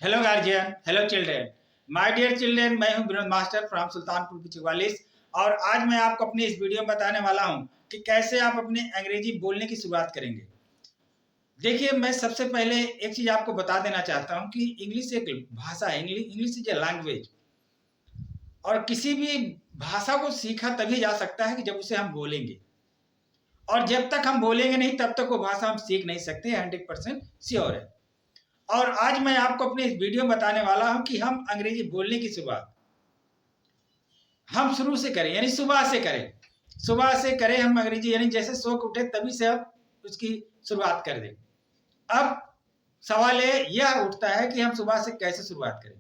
Hello guardian, hello children, my dear children. मैं हूं Vinod master from Sultanpur बिचवालिस। और आज मैं आपको अपनी इस वीडियो में बताने वाला हूं कि कैसे आप अपने अंग्रेजी बोलने की शुरुआत करेंगे। देखिए, मैं सबसे पहले एक चीज आपको बता देना चाहता हूं कि इंग्लिश एक भाषा है। इंग्लिश इज ए लैंग्वेज, और किसी भी भाषा को सीखा तभी जा सकता है कि जब उसे हम बोलेंगे। और जब तक हम बोलेंगे नहीं तब तक वो भाषा हम सीख नहीं सकते, 100% श्योर है। और आज मैं आपको अपने इस वीडियो में बताने वाला हूं कि हम अंग्रेजी बोलने की शुरुआत हम शुरू से करें, यानी सुबह से करें। सुबह से करें हम अंग्रेजी, यानी जैसे सो के उठे तभी से अब उसकी शुरुआत कर दें। अब सवाल यह उठता है कि हम सुबह से कैसे शुरुआत करें।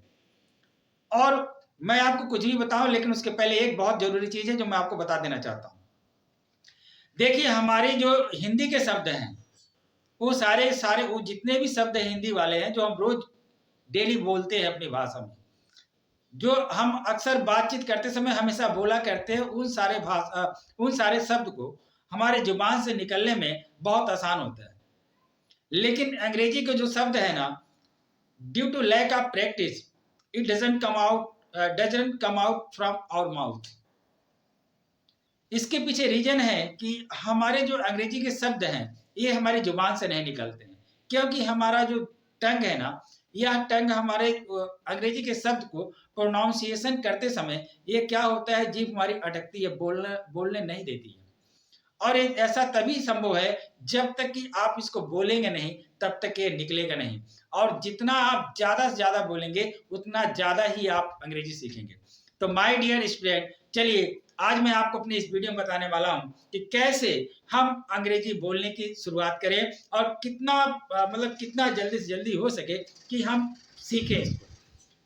और मैं आपको कुछ भी बताऊं, लेकिन उसके पहले एक बहुत जरूरी चीज है जो मैं आपको बता देना चाहता हूं। देखिए, हमारे जो हिंदी के शब्द हैं वो सारे सारे वो जितने भी शब्द हिंदी वाले हैं जो हम रोज डेली बोलते हैं अपनी भाषा में, जो हम अक्सर बातचीत करते समय हमेशा बोला करते हैं, उन सारे शब्द को हमारे जुबान से निकलने में बहुत आसान होता है। लेकिन अंग्रेजी के जो शब्द है ना, due to lack of practice it doesn't come out from our mouth. इसके पीछे रीजन है कि हमारे जो अंग्रेजी के शब्द हैं ये हमारी जुबान से नहीं निकलते हैं, क्योंकि हमारा जो टंग है ना, यह टंग हमारे अंग्रेजी के शब्द को प्रोनाउंसिएशन करते समय ये क्या होता है, जीभ हमारी अटकती है, बोलने नहीं देती है। और ऐसा तभी संभव है जब तक कि आप इसको बोलेंगे नहीं तब तक ये निकलेगा नहीं। और जितना आप ज्यादा से ज्यादा बोलेंगे उतना ज्यादा ही आप अंग्रेजी सीखेंगे। तो माय डियर स्टूडेंट, चलिए आज मैं आपको अपनी इस वीडियो में बताने वाला हूं कि कैसे हम अंग्रेजी बोलने की शुरुआत करें और कितना जल्दी से जल्दी हो सके कि हम सीखें इसको।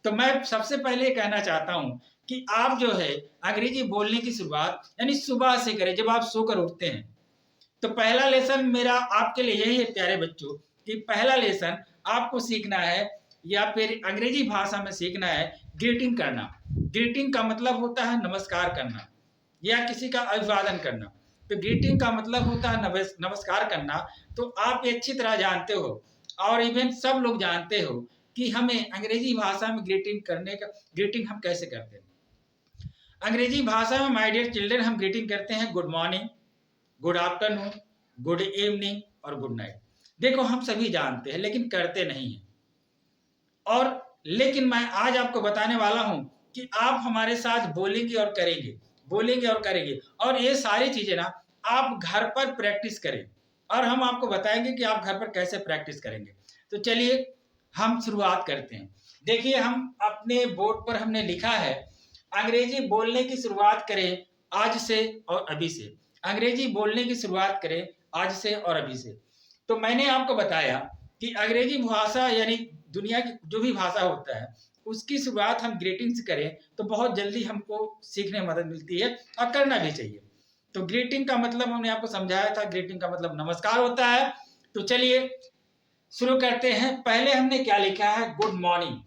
तो मैं सबसे पहले कहना चाहता हूं कि आप जो है अंग्रेजी बोलने की शुरुआत यानी सुबह से करें, जब आप सोकर उठते हैं। तो पहला लेसन मेरा आपके लिए यही है प्यारे बच्चों, कि पहला लेसन आपको सीखना है या फिर अंग्रेजी भाषा में सीखना है ग्रीटिंग करना। ग्रीटिंग का मतलब होता है नमस्कार करना या किसी का अभिवादन करना। तो ग्रीटिंग का मतलब होता है नमस्कार करना। तो आप ये अच्छी तरह जानते हो और इवन सब लोग जानते हो कि हमें अंग्रेजी भाषा में ग्रीटिंग हम कैसे करते हैं। अंग्रेजी भाषा में माय डियर चिल्ड्रन हम ग्रीटिंग करते हैं good morning, good afternoon, good evening और गुड नाइट। देखो, हम सभी जानते हैं लेकिन करते नहीं हैं। और लेकिन मैं आज आपको बताने वाला हूं कि आप हमारे साथ बोलेंगे और करेंगे, बोलेंगे और करेंगे। और ये सारी चीजें ना आप घर पर प्रैक्टिस करें, और हम आपको बताएंगे कि आप घर पर कैसे प्रैक्टिस करेंगे। तो चलिए हम शुरुआत करते हैं। देखिए, हम अपने बोर्ड पर हमने लिखा है अंग्रेजी बोलने की शुरुआत करें आज से और अभी से। अंग्रेजी बोलने की शुरुआत करें आज से और अभी से। तो मैंने आपको बताया कि अंग्रेजी भाषा यानी दुनिया की जो भी भाषा होता है उसकी शुरुआत हम ग्रीटिंग से करें तो बहुत जल्दी हमको सीखने में मदद मिलती है और करना भी चाहिए। तो ग्रीटिंग का मतलब हमने आपको समझाया था, ग्रीटिंग का मतलब नमस्कार होता है। तो चलिए शुरू करते हैं। पहले हमने क्या लिखा है, गुड मॉर्निंग।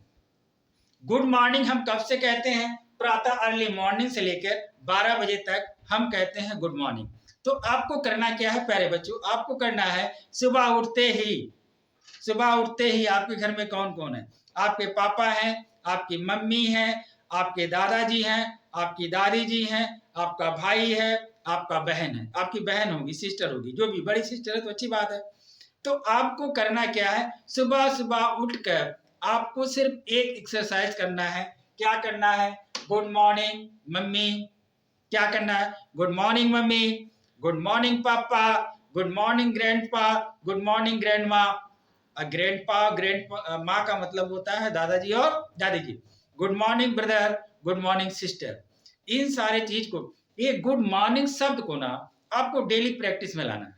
गुड मॉर्निंग हम कब से कहते हैं, प्रातः अर्ली मॉर्निंग से लेकर 12 बजे तक हम कहते हैं गुड मॉर्निंग। तो आपको करना क्या है प्यारे बच्चों, आपको करना है सुबह उठते ही आपके घर में कौन कौन है, आपके पापा हैं, आपकी मम्मी है, आपके दादाजी हैं, आपकी दादी जी हैं, आपका भाई है, आपका बहन है, आपकी बहन होगी, सिस्टर होगी, जो भी बड़ी सिस्टर है तो अच्छी बात है। तो आपको करना क्या है, सुबह सुबह उठकर आपको सिर्फ एक एक्सरसाइज करना है। क्या करना है, गुड मॉर्निंग मम्मी। क्या करना है, good morning mummy, good morning papa, good morning grandpa, good morning grandma. Grand माँ का मतलब होता है दादाजी और दादी जी। Good morning brother, good morning sister. इन सारे चीज को, ये गुड मॉर्निंग शब्द को ना आपको डेली प्रैक्टिस में लाना है।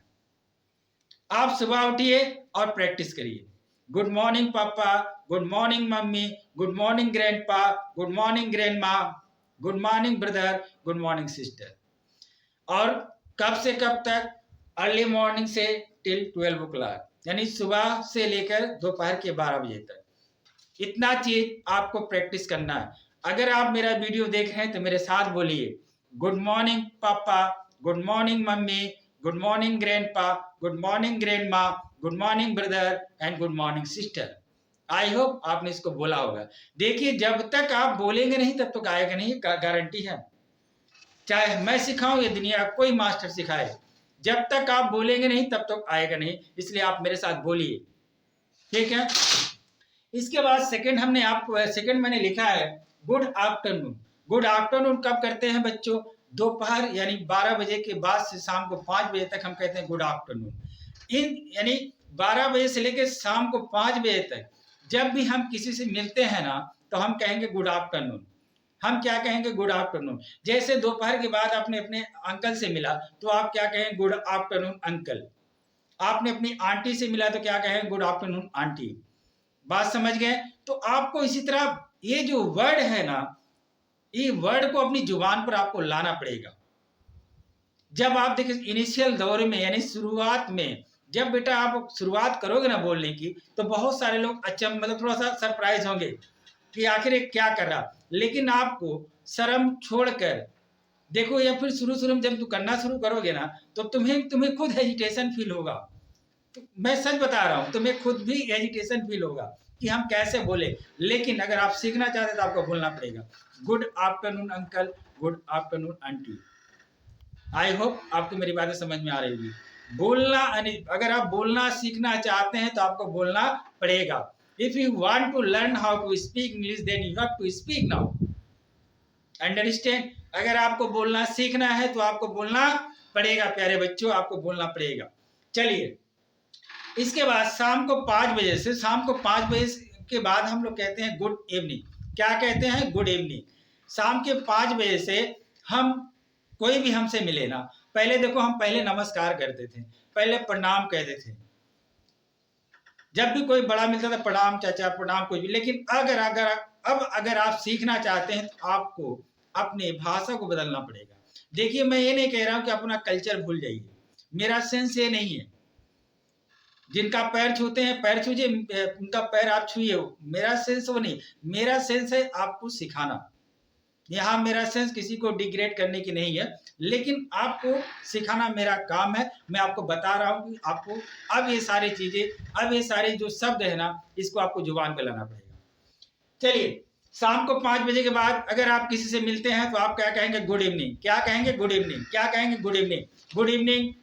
आप सुबह उठिए और प्रैक्टिस करिए, good morning papa, good morning mummy, good morning grandpa, good morning grandma, good morning brother, good morning sister. और कब से कब तक, अर्ली मॉर्निंग से टिल 12 o'clock, यानी सुबह से लेकर दोपहर के 12 बजे तक। इतना चीज आपको प्रैक्टिस करना है। अगर आप मेरा वीडियो देख रहे हैं तो मेरे साथ बोलिए, good morning papa, good morning mummy, good morning grandpa, good morning grandma, good morning brother and good morning sister. I hope आपने इसको बोला होगा। देखिए, जब तक आप बोलेंगे नहीं तब तक आएगा नहीं, गारंटी है। चाहे मैं सिखाऊं या दुनिया कोई मास्टर सिखाए, जब तक आप बोलेंगे नहीं तब तक आएगा नहीं। इसलिए आप मेरे साथ बोलिए, ठीक है। इसके बाद सेकंड मैंने लिखा है गुड आफ्टरनून। गुड आफ्टरनून कब करते हैं बच्चों? दोपहर यानी 12 बजे के बाद से शाम को 5 बजे तक हम कहते हैं गुड आफ्टरनून। यानी 12 बजे से लेकर शाम को 5 बजे तक जब भी हम किसी से मिलते हैं ना, तो हम कहेंगे गुड आफ्टरनून। हम क्या कहेंगे? Good afternoon. जैसे दोपहर के बाद आपने अपने अंकल से मिला तो आप क्या कहें? Good afternoon uncle. आपने अपनी आंटी से मिला तो क्या कहें? Good afternoon aunty. बात समझ गए? तो आपको इसी तरह ये जो वर्ड है ना, ये वर्ड को अपनी जुबान पर आपको लाना पड़ेगा। जब आप देखिए इनिशियल दौर में यानी शुरुआत में, जब बेटा आप शुरुआत करोगे ना बोलने की, तो बहुत सारे लोग मतलब थोड़ा सा सरप्राइज होंगे कि आखिर ये क्या कर रहा। लेकिन आपको शर्म छोड़कर देखो, या फिर शुरू में जब तुम करना शुरू करोगे ना, तो तुम्हें खुद हेजिटेशन फील होगा। तो मैं सच बता रहा हूँ, तुम्हें खुद भी हेजिटेशन फील होगा कि हम कैसे बोले। लेकिन अगर आप सीखना चाहते तो आपको बोलना पड़ेगा good afternoon uncle, good afternoon aunty. I hope आपको मेरी बातें समझ में आ रही होगी। बोलना, अगर आप बोलना सीखना चाहते हैं तो आपको बोलना पड़ेगा। If you want to learn how to speak English then you have to speak now. Understand? अगर आपको बोलना सीखना है तो आपको बोलना पड़ेगा प्यारे बच्चों, आपको बोलना पड़ेगा। चलिए, इसके बाद शाम को 5 बजे से, शाम को 5 बजे के बाद हम लोग कहते हैं गुड इवनिंग। क्या कहते हैं? Good evening. शाम के 5 बजे से हम कोई भी हमसे मिले ना, पहले देखो हम पहले नमस्कार करते थे, पहले प्रणाम कहते थे। जब भी कोई बड़ा मिलता था प्रणाम चाचा, प्रणाम कोई भी। लेकिन अगर आप सीखना चाहते हैं तो आपको अपने भाषा को बदलना पड़ेगा। देखिए, मैं ये नहीं कह रहा हूं कि अपना कल्चर भूल जाइए, मेरा सेंस ये नहीं है। जिनका पैर छूते हैं पैर छूजिए, उनका पैर आप छूइए, मेरा सेंस वो नहीं। मेरा सेंस है आपको सिखाना। यहाँ मेरा सेंस किसी को डिग्रेड करने की नहीं है, लेकिन आपको सिखाना मेरा काम है। मैं आपको बता रहा हूँ कि आपको अब ये सारी चीजें, अब ये सारे जो शब्द है ना, इसको आपको जुबान पे लाना पड़ेगा। चलिए, शाम को 5 बजे के बाद अगर आप किसी से मिलते हैं तो आप क्या कहेंगे? Good evening. क्या कहेंगे? Good evening. क्या कहेंगे? Good evening. Good evening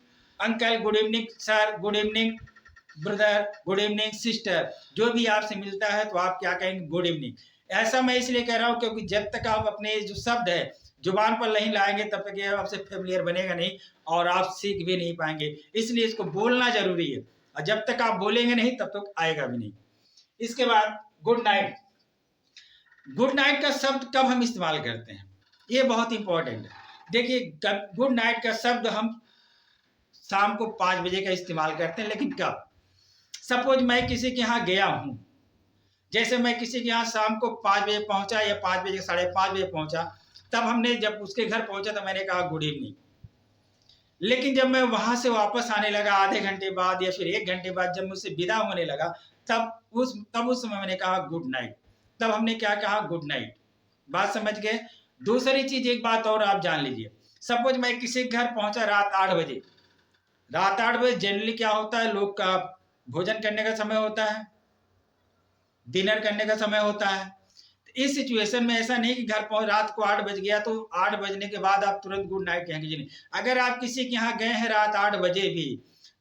uncle, good evening sir, good evening brother, good evening sister. जो भी आपसे मिलता है तो आप क्या कहेंगे? Good evening. ऐसा मैं इसलिए कह रहा हूं क्योंकि जब तक आप अपने जो शब्द है जुबान पर नहीं लाएंगे तब तक ये आपसे फेमिलियर बनेगा नहीं और आप सीख भी नहीं पाएंगे। इसलिए इसको बोलना जरूरी है, और जब तक आप बोलेंगे नहीं तब तक आएगा भी नहीं। इसके बाद गुड नाइट। गुड नाइट का शब्द कब हम इस्तेमाल करते हैं, ये बहुत इंपॉर्टेंट है। देखिए, गुड नाइट का शब्द हम शाम को 5 बजे का इस्तेमाल करते हैं, लेकिन कब? सपोज मैं किसी के यहाँ गया हूं, जैसे मैं किसी के यहाँ शाम को 5 बजे पहुंचा या 5 बजे 5:30 बजे पहुंचा, तब हमने जब उसके घर पहुंचा तो मैंने कहा गुड इवनिंग। लेकिन जब मैं वहां से वापस आने लगा आधे घंटे बाद या फिर 1 घंटे बाद, जब मुझसे विदा होने लगा, तब उस समय मैंने कहा गुड नाइट। तब हमने क्या कहा? Good night. बात समझ गए? दूसरी चीज, एक बात और आप जान लीजिए। सपोज मैं किसी के घर पहुंचा रात 8 बजे। रात 8 बजे जनरली क्या होता है, लोग का भोजन करने का समय होता है, डिनर करने का समय होता है। इस सिचुएशन में ऐसा नहीं कि घर पहुंच रात को 8 बज गया तो 8 बजने के बाद आप तुरंत गुड नाइट कहेंगे जी नहीं। अगर आप किसी के यहाँ गए हैं रात 8 बजे भी,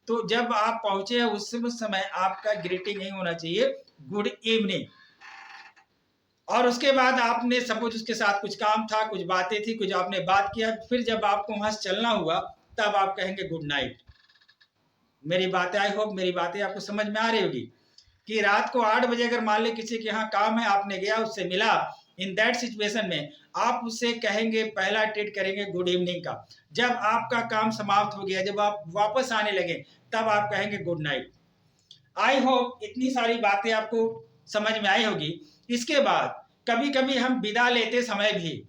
तो जब आप पहुंचे उस समय आपका ग्रीटिंग नहीं होना चाहिए गुड इवनिंग। और उसके बाद आपने सपोज उसके साथ कुछ काम था, कुछ बातें थी, कुछ आपने बात किया, फिर जब आपको वहां से चलना हुआ तब आप कहेंगे गुड नाइट। मेरी बातें, आई होप मेरी बातें आपको समझ में आ रही होगी कि रात को 8 बजे अगर मान ले किसी के यहाँ काम है, आपने गया उससे मिला, इन दैट सिचुएशन में आप उससे कहेंगे, पहला ट्रीट करेंगे गुड इवनिंग का। जब आपका काम समाप्त हो गया, जब आप वापस आने लगे, तब आप कहेंगे गुड नाइट। आई होप इतनी सारी बातें आपको समझ में आई होगी। इसके बाद कभी कभी हम विदा लेते समय भी,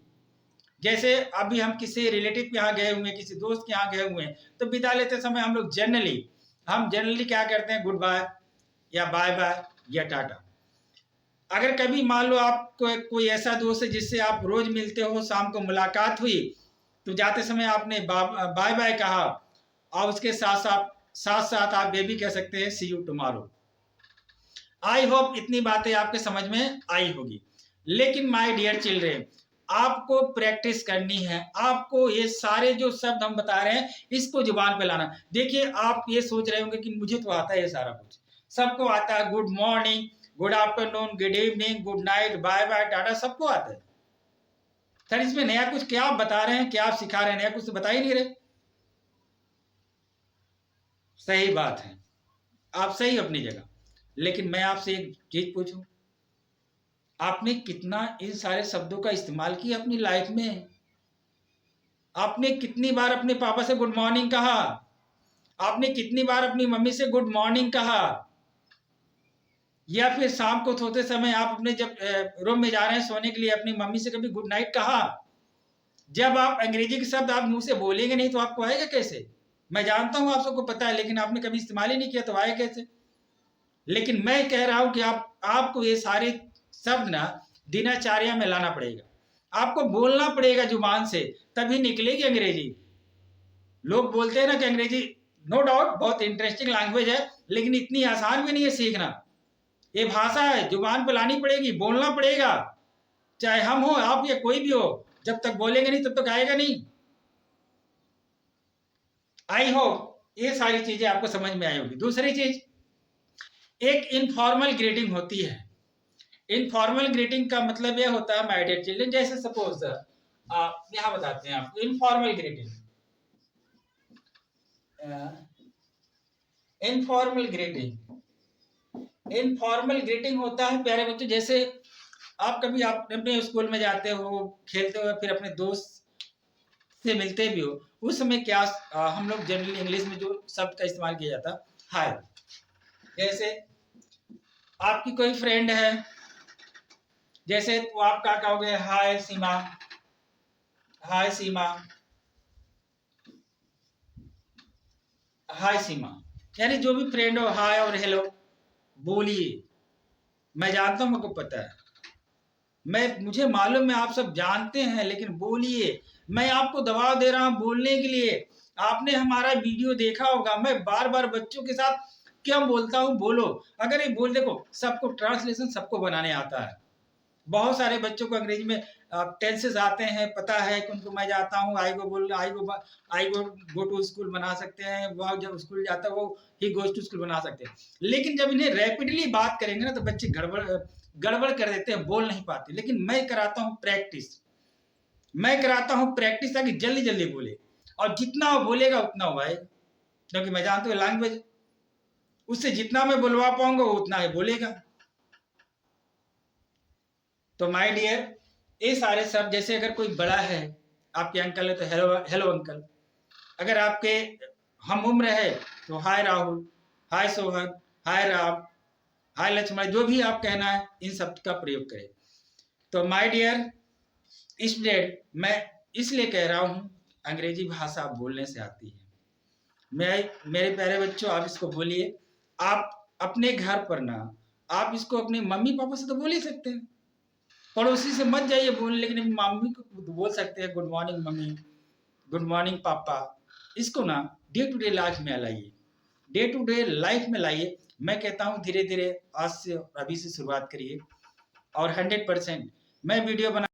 जैसे अभी हम किसी रिलेटिव के यहाँ गए हुए, किसी दोस्त के यहाँ गए हुए हैं, तो विदा लेते समय हम लोग जनरली क्या करते हैं? गुड बाय या बाय बाय या टाटा। अगर कभी मान लो आपको कोई ऐसा दोस्त है जिससे आप रोज मिलते हो, शाम को मुलाकात हुई, तो जाते समय आपने बाय बाय कहा, और उसके साथ साथ आप ये भी कह सकते हैं सी यू टुमारो। आई होप इतनी बातें आपके समझ में आई होगी। लेकिन माय डियर चिल्ड्रेन, आपको प्रैक्टिस करनी है, आपको ये सारे जो शब्द हम बता रहे हैं इसको जुबान पे लाना। देखिए, आप ये सोच रहे होंगे कि मुझे तो आता है ये सारा कुछ, सबको आता है, good morning, good afternoon, good evening, good night, bye bye, tata, सबको आता है। सर इसमें नया कुछ क्या आप बता रहे हैं, क्या आप सिखा रहे हैं, नया कुछ तो बता ही नहीं रहे। सही बात है, आप सही अपनी जगह, लेकिन मैं आपसे एक चीज पूछूं, आपने कितना इन सारे शब्दों का इस्तेमाल किया अपनी लाइफ में? आपने कितनी बार अपने पापा से गुड मॉर्निंग कहा? आपने कितनी बार अपनी मम्मी से गुड मॉर्निंग कहा? या फिर शाम को सोते समय आप अपने जब रूम में जा रहे हैं सोने के लिए अपनी मम्मी से कभी गुड नाइट कहा? जब आप अंग्रेजी के शब्द आप मुंह से बोलेंगे नहीं तो आपको आएगा कैसे? मैं जानता हूं आप सबको पता है, लेकिन आपने कभी इस्तेमाल ही नहीं किया तो आए कैसे? लेकिन मैं कह रहा हूं कि आपको ये सारे शब्द ना दिनचर्या में लाना पड़ेगा, आपको बोलना पड़ेगा जुबान से, तभी निकलेगी अंग्रेजी। लोग बोलते हैं ना कि अंग्रेजी नो डाउट बहुत इंटरेस्टिंग लैंग्वेज है, लेकिन इतनी आसान भी नहीं है सीखना। ये भाषा है, जुबान पे लानी पड़ेगी, बोलना पड़ेगा, चाहे हम हो, आप या कोई भी हो, जब तक बोलेंगे नहीं तब तक आएगा नहीं। आई होप ये सारी चीजें आपको समझ में आई होगी। दूसरी चीज, एक इनफॉर्मल ग्रीटिंग होती है। इनफॉर्मल ग्रीटिंग का मतलब यह होता है माय डियर चिल्ड्रन, जैसे सपोज यहां बताते हैं आपको informal greeting. Informal greeting, informal greeting होता है प्यारे बच्चों, जैसे आप कभी आप अपने स्कूल में जाते हो, खेलते हो, फिर अपने दोस्त से मिलते भी हो, उस समय क्या हम लोग जनरली इंग्लिश में जो शब्द का इस्तेमाल किया जाता है हाय। जैसे आपकी कोई फ्रेंड है, जैसे तो आप क्या कहोगे, हाय सीमा, हाय सीमा, हाय सीमा, यानी जो भी फ्रेंड हो हाय और हेलो बोलिए। मैं जानता हूं, मुझको पता है, मुझे मालूम है आप सब जानते हैं, लेकिन बोलिए। मैं आपको दबाव दे रहा हूं बोलने के लिए। आपने हमारा वीडियो देखा होगा, मैं बार बार बच्चों के साथ क्यों बोलता हूं, बोलो। अगर ये बोल, देखो सबको ट्रांसलेशन सबको बनाने आता है, बहुत सारे बच्चों को अंग्रेजी में टेंसेस आते हैं, पता है कि उनको मैं जाता हूँ, आई गो बोल, आई गो गो टू स्कूल बना सकते हैं, वह जब स्कूल जाता है वो ही गोज टू स्कूल बना सकते हैं। लेकिन जब इन्हें रैपिडली बात करेंगे ना तो बच्चे गड़बड़ कर देते हैं, बोल नहीं पाते। लेकिन मैं कराता हूँ प्रैक्टिस, मैं कराता हूँ प्रैक्टिस ताकि जल्दी जल्दी बोले, और जितना वो बोलेगा उतना वो आएगा, क्योंकि मैं जानता हूँ लैंग्वेज, उससे जितना मैं बुलवा पाऊंगा वो उतना ही बोलेगा। तो माय डियर, ये सारे शब्द, जैसे अगर कोई बड़ा है, आपके अंकल है तो हेलो हेलो अंकल, अगर आपके हम उम्र है तो हाय राहुल, हाय सोहन, हाय राम, हाय लक्ष्मण, जो भी आप कहना है इन शब्द का प्रयोग करें। तो माय डियर स्टूडेंट, मैं इसलिए कह रहा हूँ अंग्रेजी भाषा बोलने से आती है। मेरे प्यारे बच्चों, आप इसको बोलिए। आप अपने घर पर ना, आप इसको अपने मम्मी पापा से तो बोल ही सकते हैं, पड़ोसी से मत जाइए बोलने, लेकिन मम्मी को बोल सकते हैं, good morning mummy, good morning पापा। इसको ना डे टू डे लाइफ में लाइए, डे टू डे लाइफ में लाइए। मैं कहता हूँ धीरे धीरे आज से, अभी से शुरुआत करिए, और 100% मैं वीडियो बना